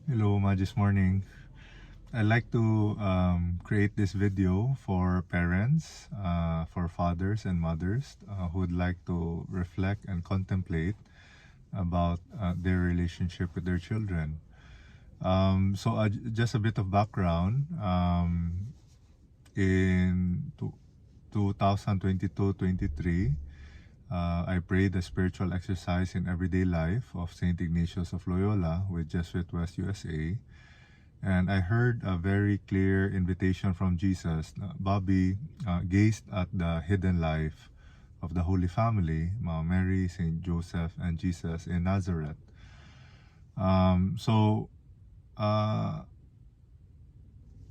Hello, Magis Morning. I'd like to create this video for parents, for fathers and mothers who would like to reflect and contemplate about their relationship with their children. Just a bit of background. In 2022-23, I prayed the spiritual exercise in everyday life of St. Ignatius of Loyola with Jesuit West USA. And I heard a very clear invitation from Jesus. Bobby gazed at the hidden life of the Holy Family, Mary, Saint Joseph, and Jesus in Nazareth. Uh,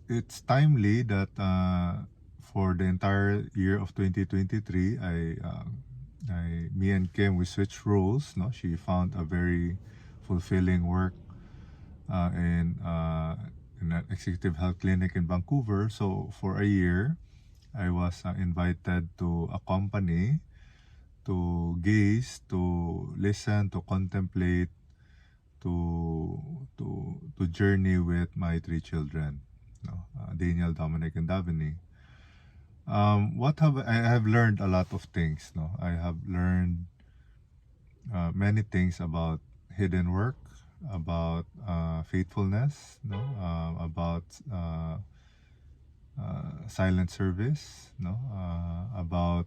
it's timely that for the entire year of 2023, me and Kim, we switched roles. No, she found a very fulfilling work in an executive health clinic in Vancouver. So for a year, I was invited to accompany, to gaze, to listen, to contemplate, to journey with my three children, Daniel, Dominic, and Davini. What have I have learned a lot of things. No, I have learned many things about hidden work, about faithfulness, no, about silent service, no, about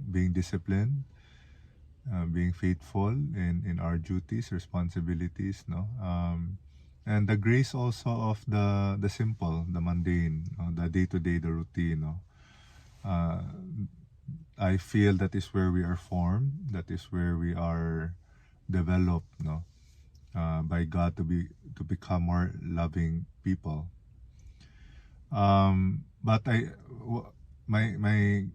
being disciplined, being faithful in our duties, responsibilities, no, and the grace also of the simple, the mundane, the day to day, the routine, no. Uh, I feel that is where we are formed. That is where we are developed, no, by God to become more loving people. But my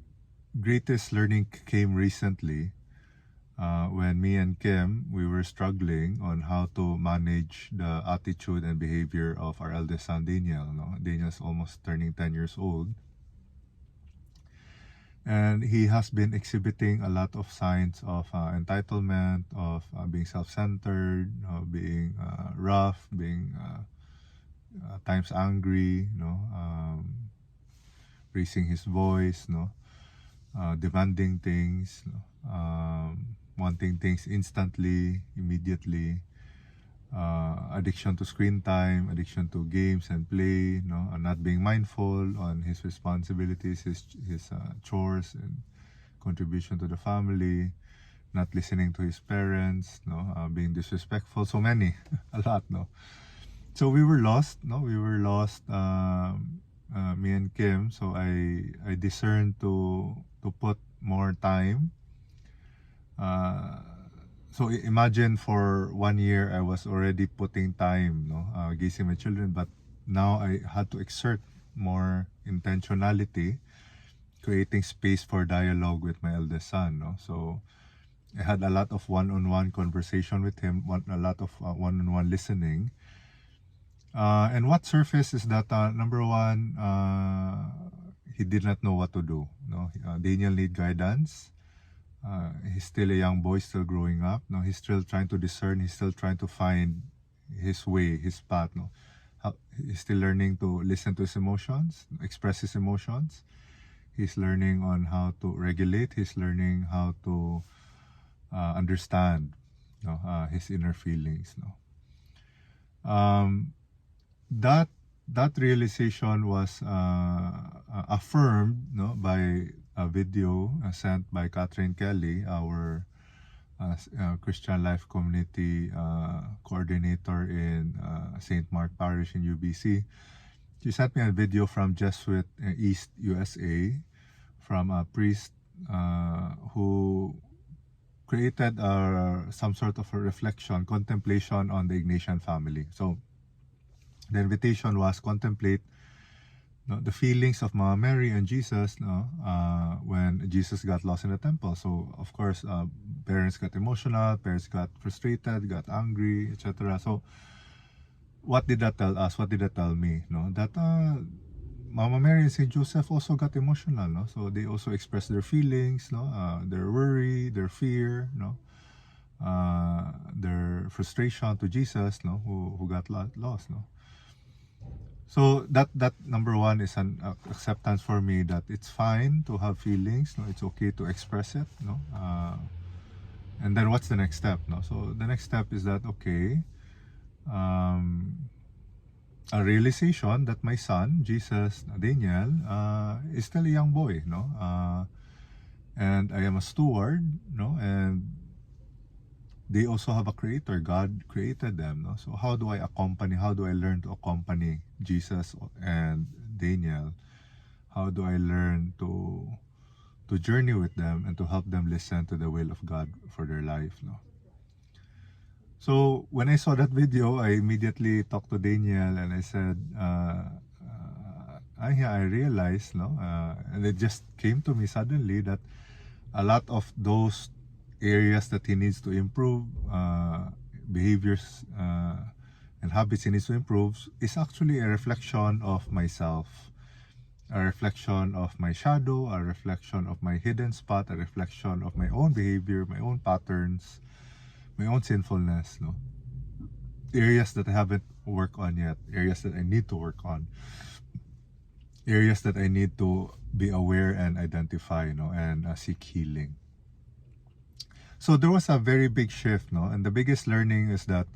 greatest learning came recently when me and Kim, we were struggling on how to manage the attitude and behavior of our eldest son Daniel. No? Daniel's almost turning 10 years old. And he has been exhibiting a lot of signs of entitlement, of being self-centered, being rough, being at times angry, raising his voice, demanding things, wanting things instantly, immediately, addiction to screen time, addiction to games and play, not being mindful on his responsibilities, his chores and contribution to the family, not listening to his parents, being disrespectful, so many, a lot, no. So we were lost, we were lost, me and Kim. So I discerned to put more time. So imagine for 1 year I was already putting time, gazing my children, but now I had to exert more intentionality, creating space for dialogue with my eldest son. So I had a lot of one-on-one conversation with him, a lot of one-on-one listening. And what surfaced is that number one, he did not know what to do. Daniel need guidance. He's still a young boy, still growing up. He's still trying to discern. He's still trying to find his way, his path. He's still learning to listen to his emotions, express his emotions. He's learning on how to regulate. He's learning how to understand, his inner feelings. That realization was affirmed, by a video sent by Catherine Kelly, our Christian Life Community coordinator in St. Mark Parish in UBC. She sent me a video from Jesuit East USA, from a priest who created some sort of a reflection, contemplation on the Ignatian family. So the invitation was contemplate the feelings of Mama Mary and Jesus when Jesus got lost in the temple. So of course, parents got emotional, parents got frustrated, got angry, etc. So what did that tell us? What did that tell me? That Mama Mary and Saint Joseph also got emotional. So they also expressed their feelings, their worry, their fear. their frustration to Jesus, no, who got lost, no. So that number one is an acceptance for me that it's fine to have feelings, no, it's okay to express it, no. And then what's the next step, no? So the next step is that, okay, a realization that my son Jesus Daniel is still a young boy, no, and I am a steward, no, and they also have a creator. God created them, no? So how do I learn to accompany Jesus and Daniel? How do I learn to journey with them and to help them listen to the will of God for their life, no? So when I saw that video, I immediately talked to Daniel and I said, I realized, no, and it just came to me suddenly that a lot of those areas that he needs to improve, behaviors and habits he needs to improve, is actually a reflection of myself, a reflection of my shadow, a reflection of my hidden spot, a reflection of my own behavior, my own patterns, my own sinfulness, no? Areas that I haven't worked on yet, areas that I need to work on, areas that I need to be aware and identify, no, and seek healing. So there was a very big shift, no, and the biggest learning is that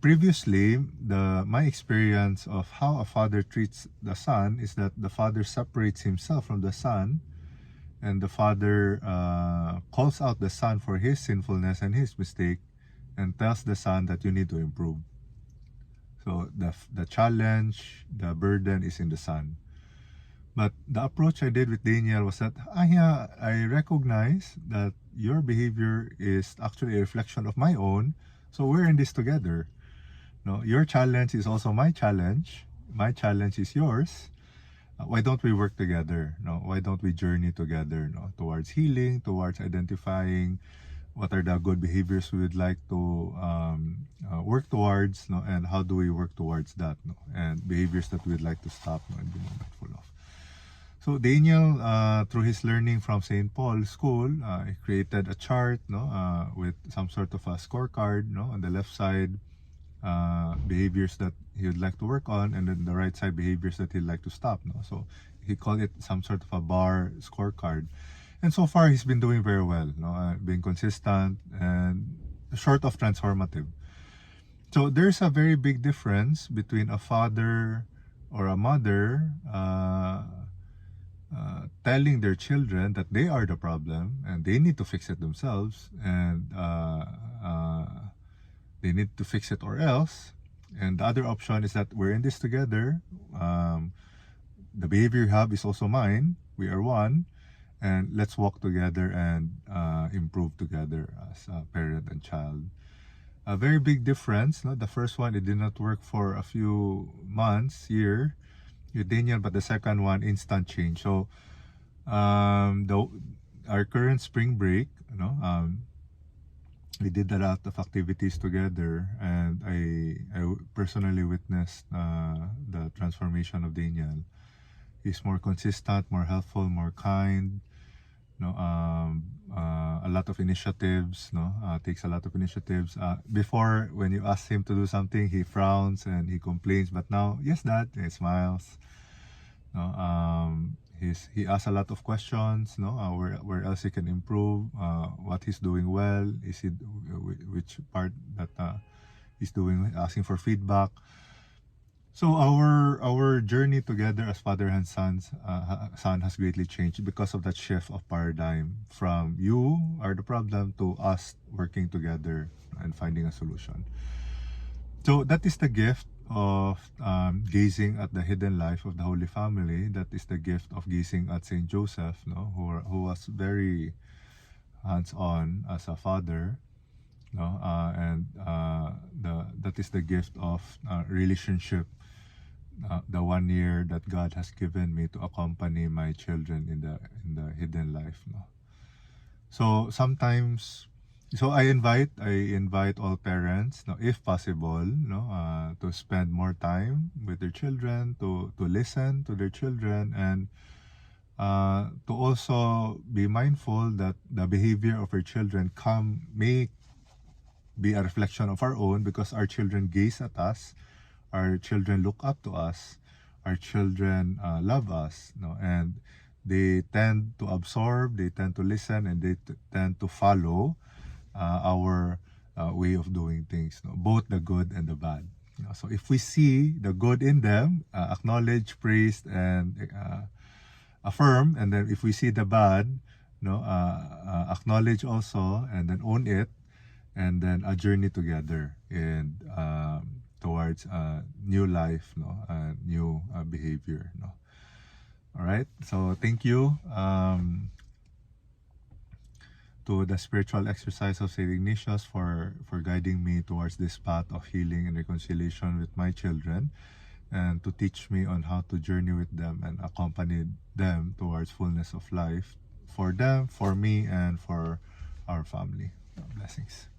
previously my experience of how a father treats the son is that the father separates himself from the son, and the father calls out the son for his sinfulness and his mistake, and tells the son that you need to improve. So the challenge, the burden is in the son. But the approach I did with Daniel was that I recognize that your behavior is actually a reflection of my own, so we're in this together. No, your challenge is also my challenge. My challenge is yours. Why don't we work together? No, why don't we journey together? No, towards healing, towards identifying what are the good behaviors we would like to work towards, no, and how do we work towards that, no, and behaviors that we'd like to stop, no, and be mindful of. So Daniel, through his learning from St. Paul's School, he created a chart, no, with some sort of a scorecard, no, on the left side, behaviors that he would like to work on, and then the right side, behaviors that he'd like to stop, no. So he called it some sort of a bar scorecard, and so far he's been doing very well, no, being consistent and short of transformative. So there's a very big difference between a father or a mother telling their children that they are the problem and they need to fix it themselves, and they need to fix it or else. And the other option is that we're in this together. The behavior you have is also mine. We are one, and let's walk together and improve together as a parent and child. A very big difference. No? The first one, it did not work for a few months, year, with Daniel, but the second one, instant change. So our current spring break, you know, we did a lot of activities together, and I personally witnessed the transformation of Daniel. He's more consistent, more helpful, more kind, no, a lot of initiatives, no, takes a lot of initiatives. Before, when you ask him to do something, he frowns and he complains, but now, yes, Dad, he smiles. No, he asks a lot of questions, no, where else he can improve, what he's doing well, which part that he's doing, asking for feedback. So our journey together as father and son has greatly changed because of that shift of paradigm from you are the problem to us working together and finding a solution. So that is the gift of gazing at the hidden life of the Holy Family. That is the gift of gazing at Saint Joseph, no, who was very hands-on as a father, no, and that is the gift of relationship. The 1 year that God has given me to accompany my children in the hidden life, no. So sometimes, so I invite all parents, no, if possible, no, to spend more time with their children, to listen to their children, and to also be mindful that the behavior of our children may be a reflection of our own, because our children gaze at us, our children look up to us, our children love us, no? And they tend to absorb, they tend to listen, and they tend to follow our way of doing things, no? Both the good and the bad. You know, so if we see the good in them, acknowledge, praise, and affirm, and then if we see the bad, no, acknowledge also, and then own it, and then a journey together and towards new life, no, new behavior, no. All right, so thank you to the spiritual exercise of Saint Ignatius for guiding me towards this path of healing and reconciliation with my children, and to teach me on how to journey with them and accompany them towards fullness of life for them, for me, and for our family. Blessings.